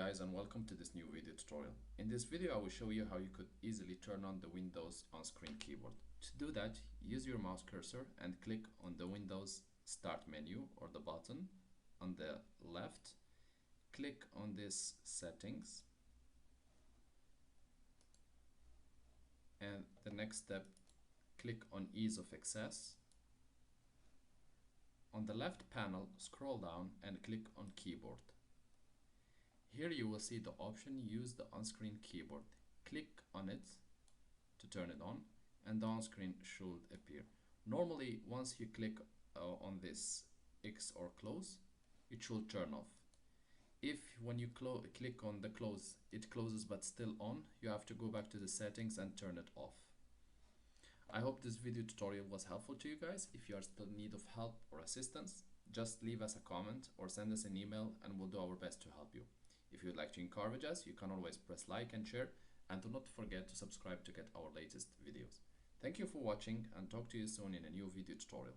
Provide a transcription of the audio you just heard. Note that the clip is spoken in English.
guys, and welcome to this new video tutorial. In this video I will show you how you could easily turn on the Windows on-screen keyboard. To do that, use your mouse cursor and click on the Windows Start menu or the button on the left. Click on this Settings, and the next step, click on Ease of Access. On the left panel, scroll down and click on Keyboard. Here you will see the option Use the on-screen keyboard. Click on it to turn it on and the on-screen should appear. Normally, once you click on this X or close, it should turn off. If when you click on the close, it closes but still on, you have to go back to the settings and turn it off. I hope this video tutorial was helpful to you guys. If you are still in need of help or assistance, just leave us a comment or send us an email and we'll do our best to help you. If you would like to encourage us, you can always press like and share, and do not forget to subscribe to get our latest videos. Thank you for watching, and talk to you soon in a new video tutorial.